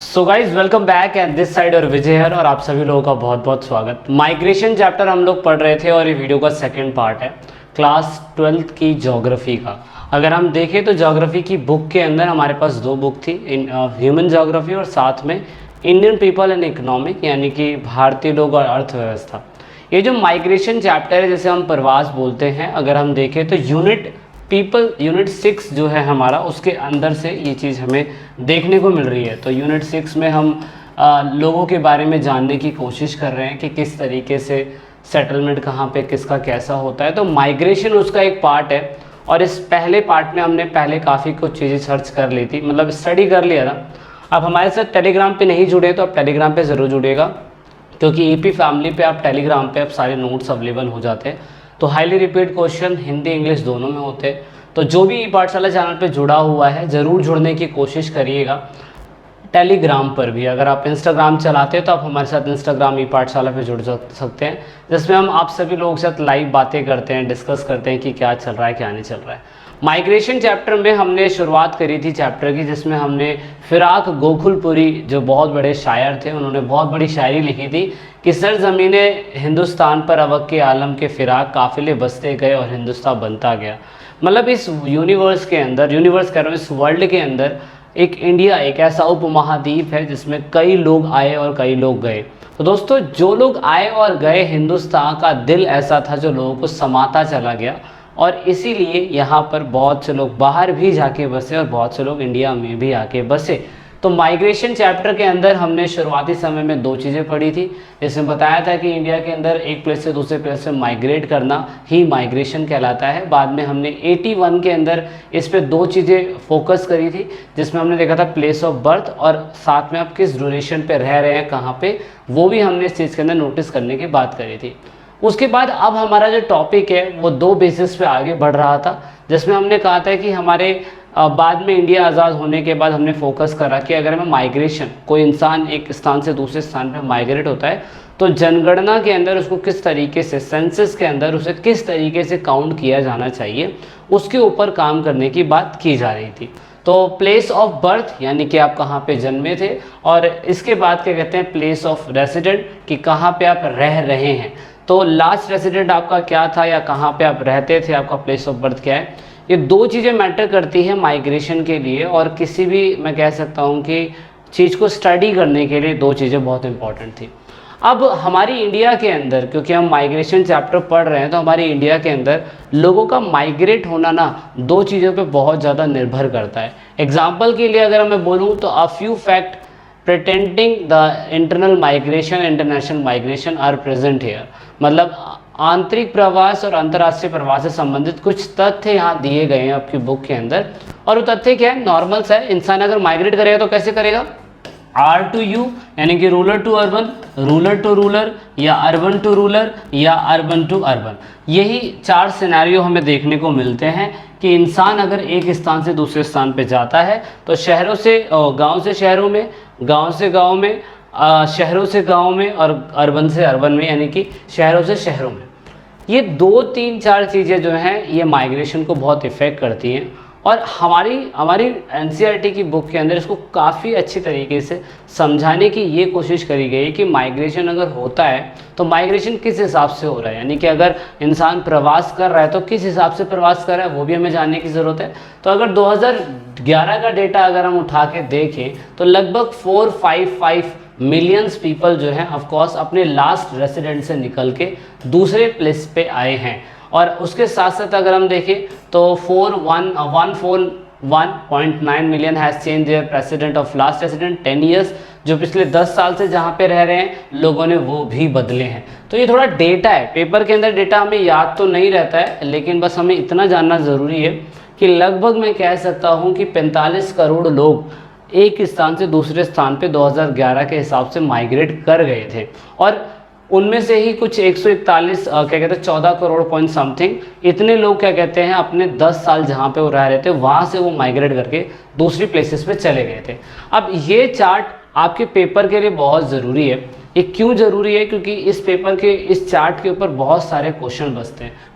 So guys welcome back and this side और विजय है और आप सभी लोगों का बहुत बहुत स्वागत। माइग्रेशन चैप्टर हम लोग पढ़ रहे थे और ये वीडियो का सेकंड पार्ट है क्लास 12th की ज्योग्राफी का। अगर हम देखें तो ज्योग्राफी की बुक के अंदर हमारे पास दो बुक थी, ह्यूमन ज्योग्राफी और साथ में इंडियन पीपल एंड इकोनॉमिक, यानी कि भारतीय लोग और अर्थव्यवस्था। ये जो माइग्रेशन चैप्टर है जिसे हम प्रवास बोलते हैं, अगर हम देखें तो यूनिट 6 जो है हमारा, उसके अंदर से ये चीज़ हमें देखने को मिल रही है। तो यूनिट 6 में हम लोगों के बारे में जानने की कोशिश कर रहे हैं कि किस तरीके से सेटलमेंट कहाँ पे किसका कैसा होता है। तो माइग्रेशन उसका एक पार्ट है और इस पहले पार्ट में हमने पहले काफ़ी कुछ चीज़ें सर्च कर ली थी, मतलब स्टडी कर लिया था। अब हमारे साथ टेलीग्राम पे नहीं जुड़े तो आप टेलीग्राम पे ज़रूर जुड़ेगा, क्योंकि ईपी फैमिली पे आप टेलीग्राम पे आप सारे नोट्स अवेलेबल हो जाते हैं। तो highly repeat question Hindi English दोनों में होते हैं। तो जो भी ई पाठशाला चैनल पे जुड़ा हुआ है ज़रूर जुड़ने की कोशिश करिएगा। टेलीग्राम पर भी, अगर आप इंस्टाग्राम चलाते हैं तो आप हमारे साथ इंस्टाग्राम ई पाठशाला पे जुड़ सकते हैं, जिसमें हम आप सभी लोगों के साथ लाइव बातें करते हैं, डिस्कस करते हैं कि क्या चल रहा है क्या नहीं चल रहा है। माइग्रेशन चैप्टर में हमने शुरुआत करी थी चैप्टर की, जिसमें हमने फिराक गोकुलपुरी जो बहुत बड़े शायर थे, उन्होंने बहुत बड़ी शायरी लिखी थी कि सरज़मीने हिंदुस्तान पर अवक के आलम के फिराक काफिले बसते गए और हिंदुस्तान बनता गया। मतलब इस यूनिवर्स के अंदर, यूनिवर्स कह रहा हूँ, इस वर्ल्ड के अंदर एक इंडिया एक ऐसा उपमहाद्वीप है जिसमें कई लोग आए और कई लोग गए। तो दोस्तों, जो लोग आए और गए, हिंदुस्तान का दिल ऐसा था जो लोगों को समाता चला गया, और इसीलिए यहाँ पर बहुत से लोग बाहर भी जाके बसे और बहुत से लोग इंडिया में भी आके बसे। तो माइग्रेशन चैप्टर के अंदर हमने शुरुआती समय में दो चीज़ें पढ़ी थी, जिसमें बताया था कि इंडिया के अंदर एक प्लेस से दूसरे प्लेस में माइग्रेट करना ही माइग्रेशन कहलाता है। बाद में हमने 81 के अंदर इस पे दो चीज़ें फोकस करी थी, जिसमें हमने देखा था प्लेस ऑफ बर्थ और साथ में आप किस ड्यूरेशन पे रह रहे हैं, कहाँ पे, वो भी हमने इस चीज़ के अंदर नोटिस करने की बात करी थी। उसके बाद अब हमारा जो टॉपिक है वो दो बेसिस पे आगे बढ़ रहा था, जिसमें हमने कहा था कि हमारे बाद में इंडिया आज़ाद होने के बाद हमने फोकस करा कि अगर हमें माइग्रेशन, कोई इंसान एक स्थान से दूसरे स्थान पे माइग्रेट होता है तो जनगणना के अंदर उसको किस तरीके से, सेंसस के अंदर उसे किस तरीके से काउंट किया जाना चाहिए, उसके ऊपर काम करने की बात की जा रही थी। तो प्लेस ऑफ बर्थ यानी कि आप कहाँ पे जन्मे थे, और इसके बाद क्या कहते हैं प्लेस ऑफ रेसिडेंट, कि कहाँ पे आप रह रहे हैं। तो लास्ट रेसिडेंट आपका क्या था या कहाँ पे आप रहते थे, आपका प्लेस ऑफ बर्थ क्या है। ये दो चीज़ें मैटर करती है माइग्रेशन के लिए, और किसी भी, मैं कह सकता हूँ कि चीज़ को स्टडी करने के लिए दो चीज़ें बहुत इंपॉर्टेंट थी। अब हमारी इंडिया के अंदर, क्योंकि हम माइग्रेशन चैप्टर पढ़ रहे हैं, तो हमारी इंडिया के अंदर लोगों का माइग्रेट होना ना दो चीज़ों पे बहुत ज़्यादा निर्भर करता है। एग्जाम्पल के लिए अगर मैं बोलूँ तो a few fact pretending the internal migration, international migration are present here. मतलब आंतरिक प्रवास और अंतर्राष्ट्रीय प्रवास से संबंधित कुछ तथ्य यहाँ दिए गए हैं आपकी बुक के अंदर। और वो तथ्य क्या है, नॉर्मल सा है, इंसान अगर माइग्रेट करेगा तो कैसे करेगा, आर टू यू, यानी कि rural to urban, rural to rural, या अर्बन टू रूरल, या अर्बन टू अर्बन। यही चार सिनेरियो हमें देखने को मिलते हैं कि इंसान अगर एक स्थान से दूसरे स्थान पे जाता है तो शहरों से गांव से शहरों में, गांव से गांव में, शहरों से गांव में, और अर्बन से अर्बन में, यानी कि शहरों से शहरों में। ये दो तीन चार चीज़ें जो हैं ये माइग्रेशन को बहुत इफ़ेक्ट करती हैं, और हमारी एनसीईआरटी की बुक के अंदर इसको काफ़ी अच्छी तरीके से समझाने की ये कोशिश करी गई है कि माइग्रेशन अगर होता है तो माइग्रेशन किस हिसाब से हो रहा है, यानी कि अगर इंसान प्रवास कर रहा है तो किस हिसाब से प्रवास कर रहा है, वो भी हमें जानने की ज़रूरत है। तो अगर 2011 का डेटा अगर हम उठा के देखें तो लगभग 455 मिलियंस पीपल जो हैं ऑफकोर्स अपने लास्ट रेसिडेंट से निकल के दूसरे प्लेस पे आए हैं। और उसके साथ साथ अगर हम देखें तो 141.9 million has change their president of last resident 10 years. जो पिछले 10 साल से जहाँ पे रह रहे हैं लोगों ने वो भी बदले हैं। तो ये थोड़ा डेटा है, पेपर के अंदर डेटा हमें याद तो नहीं रहता है, लेकिन बस हमें इतना जानना ज़रूरी है कि लगभग मैं कह सकता हूँ कि 45 करोड़ लोग एक स्थान से दूसरे स्थान पे 2011 के हिसाब से माइग्रेट कर गए थे, और उनमें से ही कुछ 141 क्या कहते हैं 14 करोड़ पॉइंट समथिंग इतने लोग क्या कहते हैं अपने 10 साल जहाँ पे वो रह रहे थे वहाँ से वो माइग्रेट करके दूसरी प्लेसेस पे चले गए थे। अब ये चार्ट आपके पेपर के लिए बहुत ज़रूरी है। ये क्यों ज़रूरी है, क्योंकि इस पेपर के इस चार्ट के ऊपर बहुत सारे क्वेश्चन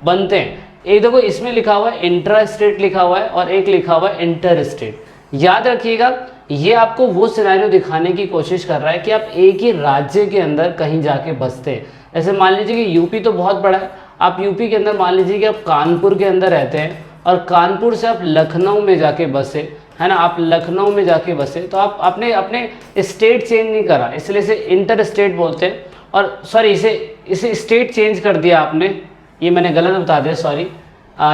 बनते हैं। एक देखो इसमें लिखा हुआ है इंट्रा स्टेट लिखा हुआ है और एक लिखा हुआ है इंटर स्टेट। याद रखिएगा ये आपको वो सिनेरियो दिखाने की कोशिश कर रहा है कि आप एक ही राज्य के अंदर कहीं जाके बसते हैं। जैसे मान लीजिए कि यूपी तो बहुत बड़ा है, आप यूपी के अंदर मान लीजिए कि आप कानपुर के अंदर रहते हैं और कानपुर से आप लखनऊ में जाके बसे, है ना, आप लखनऊ में जाके बसे, तो आप अपने अपने स्टेट चेंज नहीं करा, इसलिए इसे इंटर स्टेट बोलते हैं। और सॉरी, इसे स्टेट चेंज कर दिया आपने, ये मैंने गलत बता दिया, सॉरी।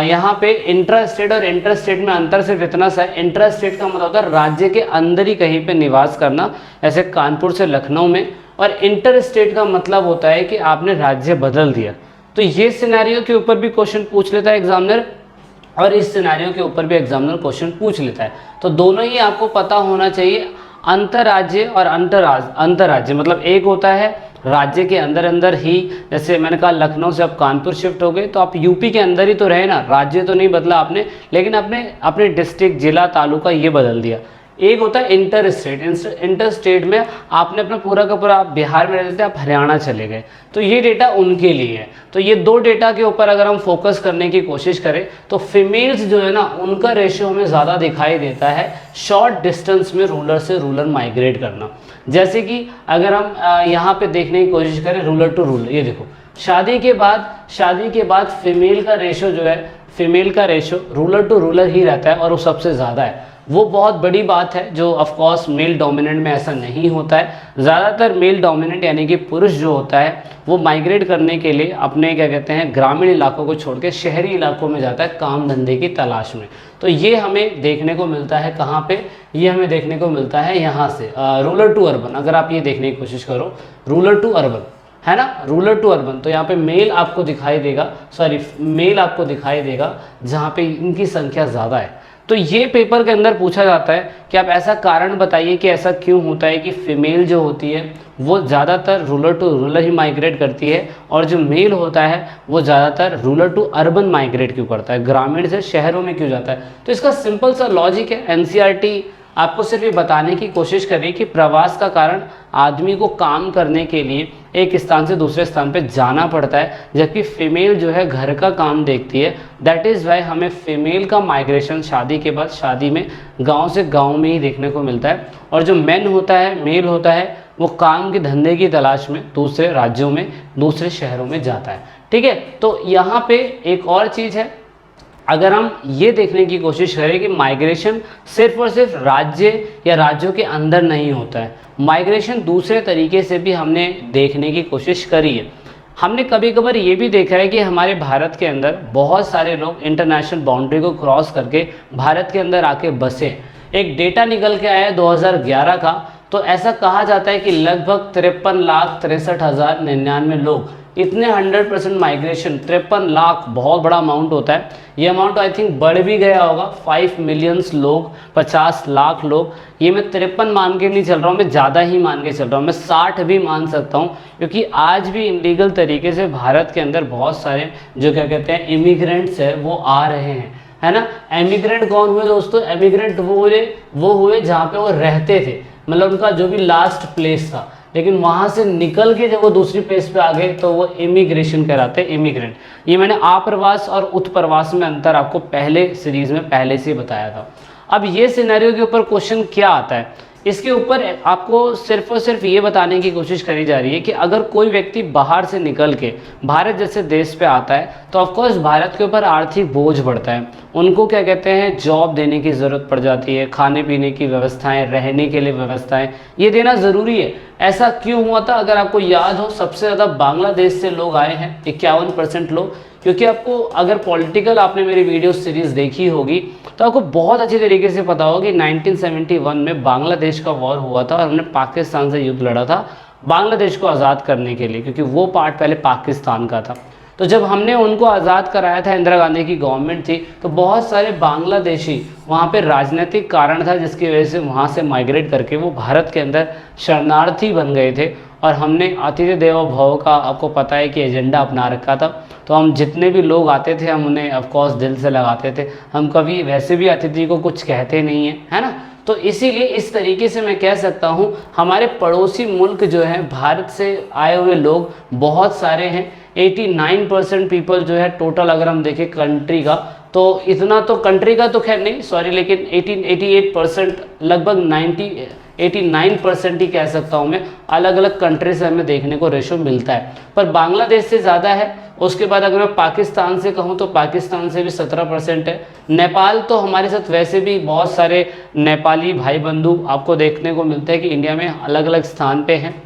यहाँ पे इंट्रा स्टेट और इंटर स्टेट में अंतर सिर्फ इतना सा है, इंट्रा स्टेट का मतलब होता है राज्य के अंदर ही कहीं पे निवास करना, ऐसे कानपुर से लखनऊ में, और इंटर स्टेट का मतलब होता है कि आपने राज्य बदल दिया। तो ये सिनेरियो के ऊपर भी क्वेश्चन पूछ लेता है एग्जामिनर, और इस सिनेरियो के ऊपर भी एग्जामिनर क्वेश्चन पूछ लेता है। तो दोनों ही आपको पता होना चाहिए, अंतर्राज्य और अंतर्राज्य मतलब एक होता है राज्य के अंदर अंदर ही, जैसे मैंने कहा लखनऊ से आप कानपुर शिफ्ट हो गए तो आप यूपी के अंदर ही तो रहे ना, राज्य तो नहीं बदला आपने, लेकिन अपने डिस्ट्रिक्ट, जिला, तालुका ये बदल दिया। एक होता है इंटर स्टेट, इंटर स्टेट में आपने अपना पूरा का पूरा, बिहार में रहते थे आप हरियाणा चले गए, तो ये डेटा उनके लिए है। तो ये दो डेटा के ऊपर अगर हम फोकस करने की कोशिश करें तो फीमेल्स जो है ना, उनका रेशियो हमें ज़्यादा दिखाई देता है शॉर्ट डिस्टेंस में रूरल से रूरल माइग्रेट करना। जैसे कि अगर हम यहाँ पे देखने की कोशिश करें रूरल टू रूरल, ये देखो शादी के बाद फीमेल का रेशियो जो है, फीमेल का रेशियो रूरल टू रूरल ही रहता है और वो सबसे ज़्यादा है। वो बहुत बड़ी बात है, जो ऑफ कोर्स मेल डोमिनेंट में ऐसा नहीं होता है। ज़्यादातर मेल डोमिनेंट यानी कि पुरुष जो होता है वो माइग्रेट करने के लिए अपने क्या कहते हैं ग्रामीण इलाकों को छोड़ के शहरी इलाकों में जाता है काम धंधे की तलाश में। तो ये हमें देखने को मिलता है कहाँ पे, ये हमें देखने को मिलता है यहाँ से रूरल टू अर्बन। अगर आप ये देखने की कोशिश करो रूरल टू अर्बन, है ना, रूरल टू अर्बन, तो यहाँ पे मेल आपको दिखाई देगा, सॉरी मेल आपको दिखाई देगा जहाँ पे इनकी संख्या ज़्यादा है। तो ये पेपर के अंदर पूछा जाता है कि आप ऐसा कारण बताइए कि ऐसा क्यों होता है कि फीमेल जो होती है वो ज़्यादातर रूरल टू रूरल ही माइग्रेट करती है, और जो मेल होता है वो ज़्यादातर रूरल टू अर्बन माइग्रेट क्यों करता है, ग्रामीण से शहरों में क्यों जाता है। तो इसका सिंपल सा लॉजिक है, एनसीईआरटी आपको सिर्फ ये बताने की कोशिश करें कि प्रवास का कारण आदमी को काम करने के लिए एक स्थान से दूसरे स्थान पे जाना पड़ता है, जबकि फीमेल जो है घर का काम देखती है। दैट इज़ वाई हमें फीमेल का माइग्रेशन शादी के बाद, शादी में गांव से गांव में ही देखने को मिलता है, और जो मेल होता है वो काम के धंधे की तलाश में दूसरे राज्यों में, दूसरे शहरों में जाता है। ठीक है, तो यहाँ पे एक और चीज़ है, अगर हम ये देखने की कोशिश करें कि माइग्रेशन सिर्फ और सिर्फ राज्य या राज्यों के अंदर नहीं होता है, माइग्रेशन दूसरे तरीके से भी हमने देखने की कोशिश करी है। हमने कभी कभार ये भी देखा है कि हमारे भारत के अंदर बहुत सारे लोग इंटरनेशनल बाउंड्री को क्रॉस करके भारत के अंदर आके बसे। एक डेटा निकल के आया है 2011 का, तो ऐसा कहा जाता है कि लगभग 53,63,099 लोग, इतने 100% माइग्रेशन, 53 लाख बहुत बड़ा अमाउंट होता है। ये अमाउंट आई थिंक बढ़ भी गया होगा, 5 मिलियंस लोग, 50 लाख लोग। ये मैं 53 मान के नहीं चल रहा हूँ, मैं ज़्यादा ही मान के चल रहा हूँ, मैं 60 भी मान सकता हूँ, क्योंकि आज भी इलीगल तरीके से भारत के अंदर बहुत सारे जो क्या कहते हैं इमिग्रेंट्स है वो आ रहे हैं, है ना। एमिग्रेंट कौन हुए दोस्तों, एमिग्रेंट वो हुए जहाँ पे वो रहते थे, मतलब उनका जो भी लास्ट प्लेस था, लेकिन वहाँ से निकल के जब वो दूसरी प्लेस पे आ गए तो वो इमिग्रेशन कहलाते हैं, इमिग्रेंट। ये मैंने आप्रवास और उत्प्रवास में अंतर आपको पहले सीरीज में पहले से बताया था। अब ये सिनेरियो के ऊपर क्वेश्चन क्या आता है, इसके ऊपर आपको सिर्फ और सिर्फ ये बताने की कोशिश करी जा रही है कि अगर कोई व्यक्ति बाहर से निकल के भारत जैसे देश पे आता है तो ऑफकोर्स भारत के ऊपर आर्थिक बोझ बढ़ता है, उनको क्या कहते हैं जॉब देने की ज़रूरत पड़ जाती है, खाने पीने की व्यवस्थाएं, रहने के लिए व्यवस्थाएं, ये देना ज़रूरी है। ऐसा क्यों हुआ था, अगर आपको याद हो सबसे ज़्यादा बांग्लादेश से लोग आए हैं, 51% लोग, क्योंकि आपको अगर पॉलिटिकल आपने मेरी वीडियो सीरीज़ देखी होगी तो आपको बहुत अच्छी तरीके से पता होगा कि 1971 में बांग्लादेश का वॉर हुआ था और हमने पाकिस्तान से युद्ध लड़ा था बांग्लादेश को आज़ाद करने के लिए, क्योंकि वो पार्ट पहले पाकिस्तान का था। तो जब हमने उनको आज़ाद कराया था, इंदिरा गांधी की गवर्नमेंट थी, तो बहुत सारे बांग्लादेशी वहाँ पे राजनीतिक कारण था जिसकी वजह से वहाँ से माइग्रेट करके वो भारत के अंदर शरणार्थी बन गए थे। और हमने अतिथि देवो भव का आपको पता है कि एजेंडा अपना रखा था, तो हम जितने भी लोग आते थे हम उन्हें ऑफकोर्स दिल से लगाते थे, हम कभी वैसे भी अतिथि को कुछ कहते नहीं हैं, है ना। तो इसीलिए इस तरीके से मैं कह सकता हूँ हमारे पड़ोसी मुल्क जो हैं भारत से आए हुए लोग बहुत सारे हैं। 89% पीपल जो है टोटल अगर हम देखें कंट्री का, तो इतना तो कंट्री का तो खैर नहीं, सॉरी, लेकिन 88% लगभग 89% ही कह सकता हूँ मैं, अलग अलग कंट्री से हमें देखने को रेशो मिलता है। पर बांग्लादेश से ज़्यादा है। उसके बाद अगर मैं पाकिस्तान से कहूँ तो पाकिस्तान से भी 17% है। नेपाल तो हमारे साथ वैसे भी बहुत सारे नेपाली भाई बंधु आपको देखने को मिलते हैं कि इंडिया में अलग अलग स्थान पे हैं।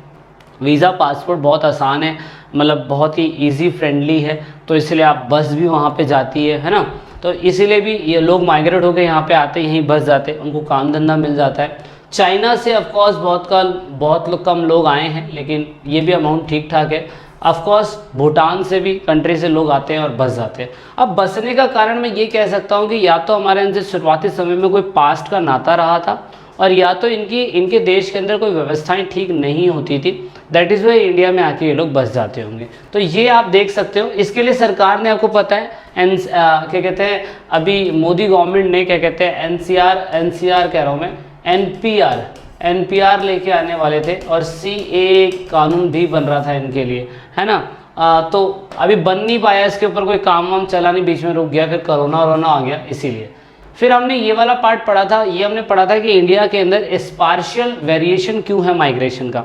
वीज़ा पासपोर्ट बहुत आसान है, मतलब बहुत ही इजी फ्रेंडली है, तो इसलिए आप बस भी वहाँ पे जाती है ना, तो इसीलिए भी ये लोग माइग्रेट होकर यहाँ पे आते, यहीं बस जाते, उनको काम धंधा मिल जाता है। चाइना से ऑफकोर्स बहुत कम लोग आए हैं, लेकिन ये भी अमाउंट ठीक ठाक है। ऑफकोर्स भूटान से भी कंट्री से लोग आते हैं और बस जाते हैं। अब बसने का कारण मैं ये कह सकता हूँ कि या तो हमारे इनसे शुरुआती समय में कोई पास्ट का नाता रहा था, और या तो इनके देश के अंदर कोई व्यवस्थाएं ठीक नहीं होती थी, दैट इज़ वाई इंडिया में आके ये लोग बस जाते होंगे। तो ये आप देख सकते हो। इसके लिए सरकार ने, आपको पता है, क्या कहते हैं, अभी मोदी गवर्नमेंट ने क्या कहते हैं एनसीआर कह रहा हूँ मैं, एनपीआर लेके आने वाले थे, और सीए कानून भी बन रहा था इनके लिए, है ना। तो अभी बन नहीं पाया, इसके ऊपर कोई काम वाम चला नहीं, बीच में रुक गया, फिर कोरोना आ गया, इसीलिए। फिर हमने ये वाला पार्ट पढ़ा था, ये हमने पढ़ा था कि इंडिया के अंदर स्पार्शियल वेरिएशन क्यों है माइग्रेशन का।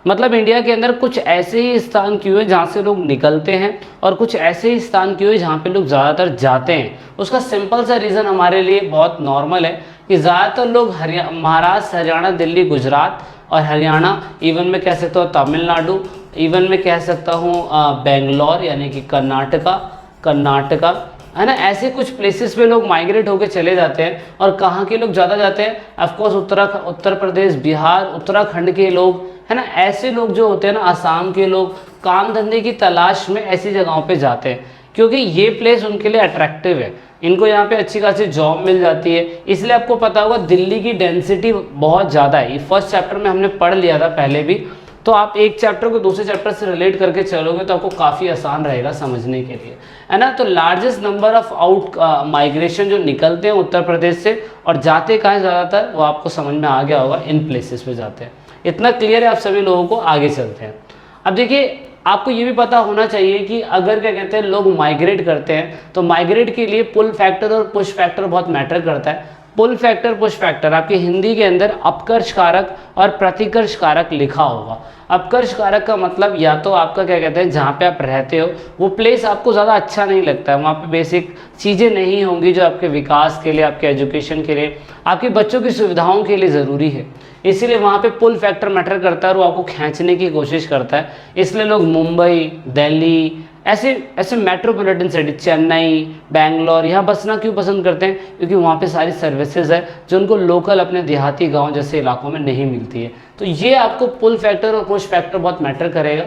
मतलब इंडिया के अंदर कुछ ऐसे ही स्थान क्यों है जहाँ से लोग निकलते हैं, और कुछ ऐसे ही स्थान क्यों है जहाँ पे लोग ज़्यादातर जाते हैं। उसका सिंपल सा रीज़न हमारे लिए बहुत नॉर्मल है कि ज़्यादातर लोग महाराष्ट्र, हरियाणा, दिल्ली, गुजरात और हरियाणा, इवन मैं कह सकता हूँ तमिलनाडु, इवन मैं कह सकता हूँ बेंगलोर यानी कि कर्नाटका, है ना, ऐसे कुछ प्लेसेस पे लोग माइग्रेट होकर चले जाते हैं। और कहाँ के लोग ज़्यादा जाते हैं, ऑफकोर्स उत्तर प्रदेश, बिहार, उत्तराखंड के लोग, है ना, ऐसे लोग जो होते हैं ना, आसाम के लोग काम धंधे की तलाश में ऐसी जगहों पे जाते हैं, क्योंकि ये प्लेस उनके लिए अट्रैक्टिव है, इनको यहाँ पे अच्छी खासी जॉब मिल जाती है। इसलिए आपको पता होगा दिल्ली की डेंसिटी बहुत ज़्यादा है, ये फर्स्ट चैप्टर में हमने पढ़ लिया था पहले भी, तो आप एक चैप्टर को दूसरे चैप्टर से रिलेट करके चलोगे तो आपको काफ़ी आसान रहेगा समझने के लिए, है ना। तो largest number of out migration जो निकलते हैं उत्तर प्रदेश से और जाते कहाँ ज़्यादातर, वो आपको समझ में आ गया होगा, इन प्लेसेस पे जाते हैं। इतना क्लियर है आप सभी लोगों को। आगे चलते हैं। अब देखिए, आपको ये भी पता होना चाहिए कि अगर क्या कहते हैं लोग माइग्रेट करते हैं तो माइग्रेट के लिए पुल फैक्टर और पुश फैक्टर बहुत मैटर करता है। पुल फैक्टर, पुश फैक्टर आपके हिंदी के अंदर अपकर्ष कारक और प्रतिकर्ष कारक लिखा होगा। अपकर्ष कारक का मतलब या तो आपका क्या कहते हैं जहाँ पे आप रहते हो वो प्लेस आपको ज़्यादा अच्छा नहीं लगता है, वहाँ पे बेसिक चीज़ें नहीं होंगी जो आपके विकास के लिए, आपके एजुकेशन के लिए, आपके बच्चों की सुविधाओं के लिए ज़रूरी है, इसीलिए वहाँ पे पुल फैक्टर मैटर करता है और वो आपको खींचने की कोशिश करता है। इसलिए लोग मुंबई, दिल्ली, ऐसे मेट्रोपॉलिटन सिटी, चेन्नई, बैंगलोर, यहाँ बसना क्यों पसंद करते हैं, क्योंकि वहाँ पे सारी सर्विसेज है जो उनको लोकल अपने देहाती गांव जैसे इलाकों में नहीं मिलती है। तो ये आपको पुल फैक्टर और पुश फैक्टर बहुत मैटर करेगा,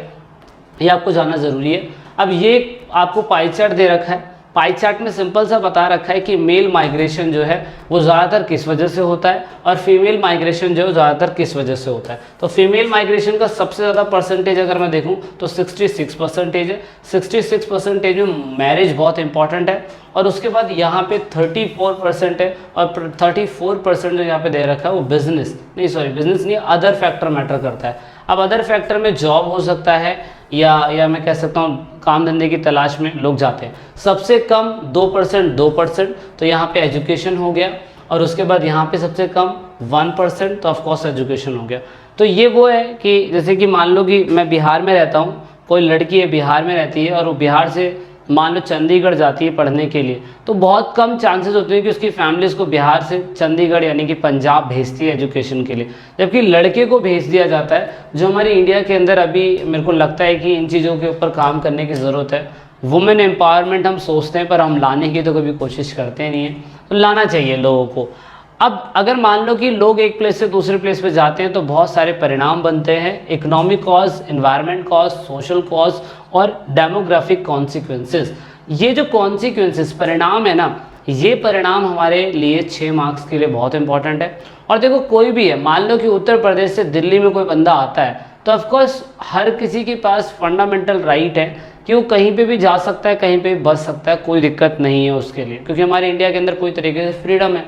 ये आपको जानना ज़रूरी है। अब ये आपको पाई चार्ट दे रखा है, पाई चार्ट में सिंपल सा बता रखा है कि मेल माइग्रेशन जो है वो ज़्यादातर किस वजह से होता है और फीमेल माइग्रेशन जो है ज़्यादातर किस वजह से होता है। तो फीमेल माइग्रेशन का सबसे ज़्यादा परसेंटेज अगर मैं देखूं तो 66% है। 66% में मैरिज बहुत इंपॉर्टेंट है, और उसके बाद यहाँ पे 34% है, और 34% जो यहाँ पे दे रखा है वो बिजनेस नहीं, अदर फैक्टर मैटर करता है। अब अदर फैक्टर में जॉब हो सकता है या मैं कह सकता हूँ काम धंधे की तलाश में लोग जाते हैं। सबसे कम 2%, तो यहाँ पे एजुकेशन हो गया, और उसके बाद यहाँ पे सबसे कम 1%, तो ऑफकोर्स एजुकेशन हो गया। तो ये वो है कि जैसे कि मान लो कि मैं बिहार में रहता हूँ, कोई लड़की है बिहार में रहती है और वो बिहार से मान लो चंडीगढ़ जाती है पढ़ने के लिए, तो बहुत कम चांसेस होते हैं कि उसकी फैमिली उसको बिहार से चंडीगढ़ यानी कि पंजाब भेजती है एजुकेशन के लिए, जबकि लड़के को भेज दिया जाता है। जो हमारे इंडिया के अंदर अभी मेरे को लगता है कि इन चीज़ों के ऊपर काम करने की ज़रूरत है। वुमेन एम्पावरमेंट हम सोचते हैं पर हम लाने की तो कभी कोशिश करते नहीं हैं, तो लाना चाहिए लोगों को। अब अगर मान लो कि लोग एक प्लेस से दूसरे प्लेस पे जाते हैं तो बहुत सारे परिणाम बनते हैं, economic cause, environment cause, social cause और डेमोग्राफिक कॉन्सिक्वेंसेस। ये जो कॉन्सिक्वेंसेस परिणाम है ना, ये परिणाम हमारे लिए 6 मार्क्स के लिए बहुत इंपॉर्टेंट है। और देखो कोई भी है, मान लो कि उत्तर प्रदेश से दिल्ली में कोई बंदा आता है तो ऑफकोर्स हर किसी के पास फंडामेंटल राइट है कि वो कहीं पे भी जा सकता है, कहीं पे भी बच सकता है, कोई दिक्कत नहीं है उसके लिए, क्योंकि हमारे इंडिया के अंदर कोई तरीके से फ्रीडम है।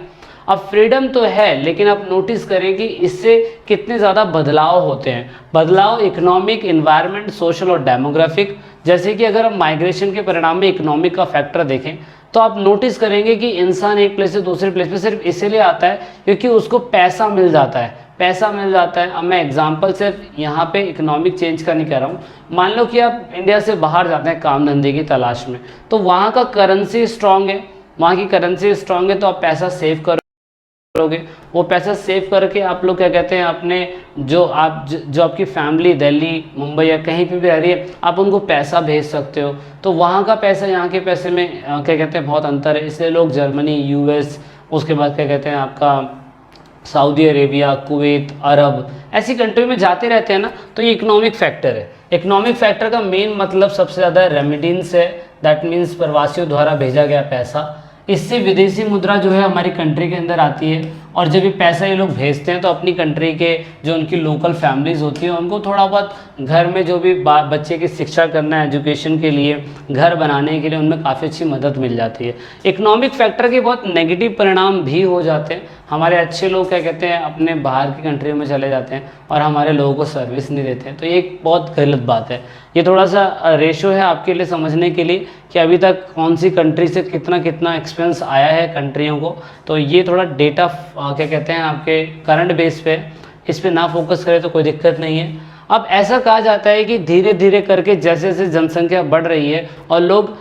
अब फ्रीडम तो है, लेकिन आप नोटिस करें कि इससे कितने ज़्यादा बदलाव होते हैं। बदलाव इकोनॉमिक, इन्वायरमेंट, सोशल और डेमोग्राफिक। जैसे कि अगर हम माइग्रेशन के परिणाम में इकोनॉमिक का फैक्टर देखें तो आप नोटिस करेंगे कि इंसान एक प्लेस से दूसरे प्लेस पे सिर्फ इसीलिए आता है क्योंकि उसको पैसा मिल जाता है, पैसा मिल जाता है। अब मैं एग्जांपल सिर्फ यहाँ पे इकोनॉमिक चेंज का नहीं कह रहा हूँ। मान लो कि आप इंडिया से बाहर जाते हैं काम धंधे की तलाश में, तो वहाँ का करेंसी स्ट्रांग है, वहाँ की करेंसी स्ट्रांग है, तो आप पैसा सेव करोगे। वो पैसा सेव करके आप लोग क्या कहते हैं, अपने जो आपकी फैमिली दिल्ली, मुंबई या कहीं पे भी रह रही है, आप उनको पैसा भेज सकते हो। तो वहाँ का पैसा यहाँ के पैसे में क्या कहते हैं बहुत अंतर है, इसलिए लोग जर्मनी, यूएस, उसके बाद क्या कहते हैं आपका सऊदी अरेबिया, कुवैत, अरब, ऐसी कंट्री में जाते रहते हैं ना। तो ये इकोनॉमिक फैक्टर है। इकोनॉमिक फैक्टर का मेन मतलब सबसे ज़्यादा रेमिटेंस है, दैट मीन्स प्रवासियों द्वारा भेजा गया पैसा। इससे विदेशी मुद्रा जो है हमारी कंट्री के अंदर आती है, और जब ये पैसा ये लोग भेजते हैं तो अपनी कंट्री के जो उनकी लोकल फैमिलीज़ होती हैं उनको थोड़ा बहुत घर में जो भी बच्चे की शिक्षा करना है, एजुकेशन के लिए, घर बनाने के लिए, उनमें काफ़ी अच्छी मदद मिल जाती है। इकोनॉमिक फैक्टर के बहुत नेगेटिव परिणाम भी हो जाते हैं। हमारे अच्छे लोग क्या कहते हैं अपने बाहर की कंट्री में चले जाते हैं और हमारे लोगों को सर्विस नहीं देते हैं, तो ये एक बहुत गलत बात है। ये थोड़ा सा रेशो है आपके लिए समझने के लिए कि अभी तक कौन सी कंट्री से कितना कितना एक्सपेंस आया है कंट्रियों को। तो ये थोड़ा डेटा क्या कहते हैं आपके करंट बेस पे, इस पे ना फोकस करें तो कोई दिक्कत नहीं है। अब ऐसा कहा जाता है कि धीरे धीरे करके जैसे जैसे जनसंख्या बढ़ रही है और लोग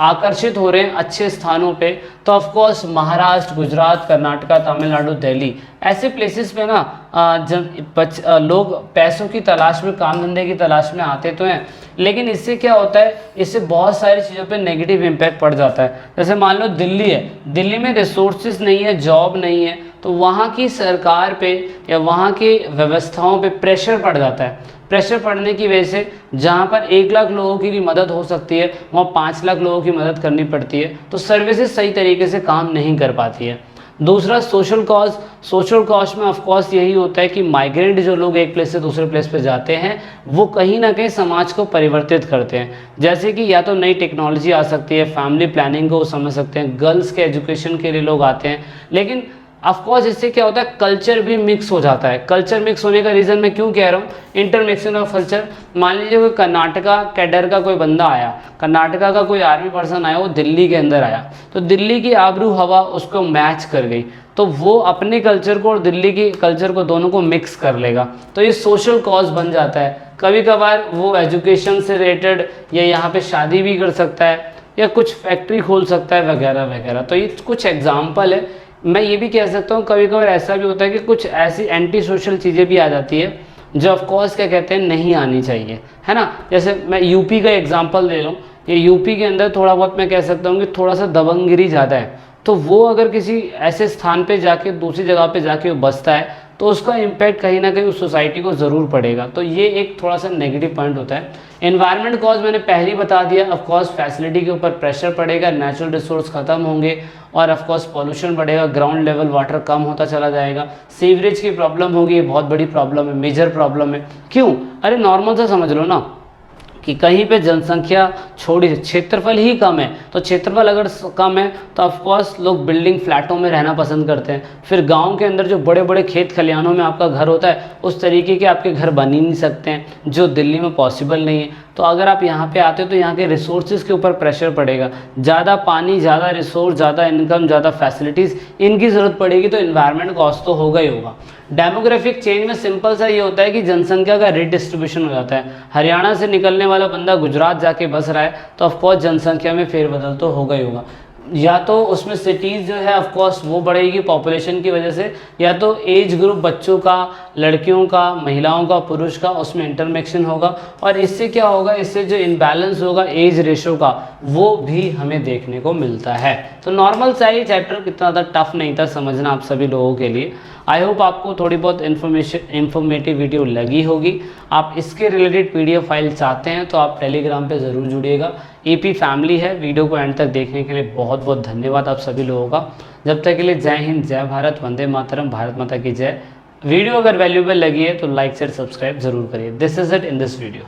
आकर्षित हो रहे हैं अच्छे स्थानों पे, तो ऑफ कोर्स महाराष्ट्र, गुजरात, कर्नाटका, तमिलनाडु, दिल्ली, ऐसे प्लेसेस पे ना लोग पैसों की तलाश में, काम धंधे की तलाश में आते तो हैं, लेकिन इससे क्या होता है, इससे बहुत सारी चीज़ों पे नेगेटिव इम्पैक्ट पड़ जाता है। जैसे मान लो दिल्ली है, दिल्ली में रिसोर्सेज नहीं है, जॉब नहीं है, तो वहाँ की सरकार पे या वहाँ की व्यवस्थाओं पे प्रेशर पड़ जाता है। प्रेशर पड़ने की वजह से जहाँ पर 1 लाख लोगों की भी मदद हो सकती है, वहाँ 5 लाख लोगों की मदद करनी पड़ती है, तो सर्विसेज सही तरीके से काम नहीं कर पाती है। दूसरा सोशल कॉज। सोशल कॉज में ऑफ कोर्स यही होता है कि माइग्रेंट जो लोग एक प्लेस से दूसरे प्लेस पे जाते हैं, वो कहीं ना कहीं समाज को परिवर्तित करते हैं। जैसे कि या तो नई टेक्नोलॉजी आ सकती है, फैमिली प्लानिंग को वो समझ सकते हैं, गर्ल्स के एजुकेशन के लिए लोग आते हैं, लेकिन ऑफकोर्स इससे क्या होता है, कल्चर भी मिक्स हो जाता है। कल्चर मिक्स होने का रीज़न मैं क्यों कह रहा हूँ, इंटरमिक्सिंग ऑफ कल्चर। मान लीजिए कोई कर्नाटका कैडर का कोई बंदा आया, कर्नाटका का कोई आर्मी पर्सन आया, वो दिल्ली के अंदर आया, तो दिल्ली की आबरू हवा उसको मैच कर गई, तो वो अपने कल्चर को और दिल्ली की कल्चर को दोनों को मिक्स कर लेगा, तो ये सोशल कॉज बन जाता है। कभी कभार वो एजुकेशन से रिलेटेड या यहाँ पे शादी भी कर सकता है या कुछ फैक्ट्री खोल सकता है वगैरह वगैरह। तो ये कुछ एग्जाम्पल है। मैं ये भी कह सकता हूँ कभी कभार ऐसा भी होता है कि कुछ ऐसी एंटी सोशल चीज़ें भी आ जाती है जो ऑफ कोर्स क्या कहते हैं नहीं आनी चाहिए, है ना। जैसे मैं यूपी का एग्जांपल ले लूँ, ये यूपी के अंदर थोड़ा बहुत मैं कह सकता हूँ कि थोड़ा सा दबंगगिरी ज़्यादा है, तो वो अगर किसी ऐसे स्थान पे जाके दूसरी जगह पे जाके बसता है तो उसका इम्पैक्ट कहीं ना कहीं उस सोसाइटी को ज़रूर पड़ेगा। तो ये एक थोड़ा सा नेगेटिव पॉइंट होता है। एनवायरनमेंट कॉज मैंने पहले ही बता दिया, ऑफकोर्स फैसिलिटी के ऊपर प्रेशर पड़ेगा, नेचुरल रिसोर्स खत्म होंगे और ऑफकोर्स पॉल्यूशन बढ़ेगा, ग्राउंड लेवल वाटर कम होता चला जाएगा, सीवरेज की प्रॉब्लम होगी, ये बहुत बड़ी प्रॉब्लम है, मेजर प्रॉब्लम है। क्यों? अरे नॉर्मल सा समझ लो ना कि कहीं पे जनसंख्या छोड़ी, क्षेत्रफल ही कम है, तो क्षेत्रफल अगर कम है तो ऑफकोर्स लोग बिल्डिंग फ्लैटों में रहना पसंद करते हैं। फिर गांव के अंदर जो बड़े बड़े खेत खलिहानों में आपका घर होता है, उस तरीके के आपके घर बन ही नहीं सकते हैं, जो दिल्ली में पॉसिबल नहीं है। तो अगर आप यहाँ पे आते हो तो यहाँ के रिसोर्सेज के ऊपर प्रेशर पड़ेगा, ज़्यादा पानी, ज़्यादा रिसोर्स, ज़्यादा इनकम, ज़्यादा फैसिलिटीज़, इनकी ज़रूरत पड़ेगी, तो इन्वायरमेंट कॉस्ट तो होगा ही होगा। डेमोग्राफिक चेंज में सिंपल सा ये होता है कि जनसंख्या का रिडिस्ट्रीब्यूशन हो जाता है। हरियाणा से निकलने वाला बंदा गुजरात जाके बस रहा है तो ऑफकोर्स जनसंख्या में फेरबदल तो होगा ही होगा। या तो उसमें सिटीज़ जो है ऑफकोर्स वो बढ़ेगी पॉपुलेशन की वजह से, या तो एज ग्रुप बच्चों का, लड़कियों का, महिलाओं का, पुरुष का, उसमें इंटरमिक्शन होगा, और इससे क्या होगा, इससे जो इनबैलेंस होगा एज रेशो का, वो भी हमें देखने को मिलता है। तो नॉर्मल सा ही चैप्टर, कितना ज़्यादा टफ नहीं था समझना आप सभी लोगों के लिए। आई होप आपको थोड़ी बहुत इन्फॉर्मेटिव वीडियो लगी होगी। आप इसके रिलेटेड PDF फाइल चाहते हैं तो आप टेलीग्राम पे ज़रूर जुड़िएगा। EP फैमिली है। वीडियो को एंड तक देखने के लिए बहुत बहुत धन्यवाद आप सभी लोगों का। जब तक के लिए जय हिंद, जय भारत, वंदे मातरम, भारत माता की जय। वीडियो अगर वैल्यूएबल लगी है तो लाइक शेयर सब्सक्राइब जरूर करिए। This is it in this video.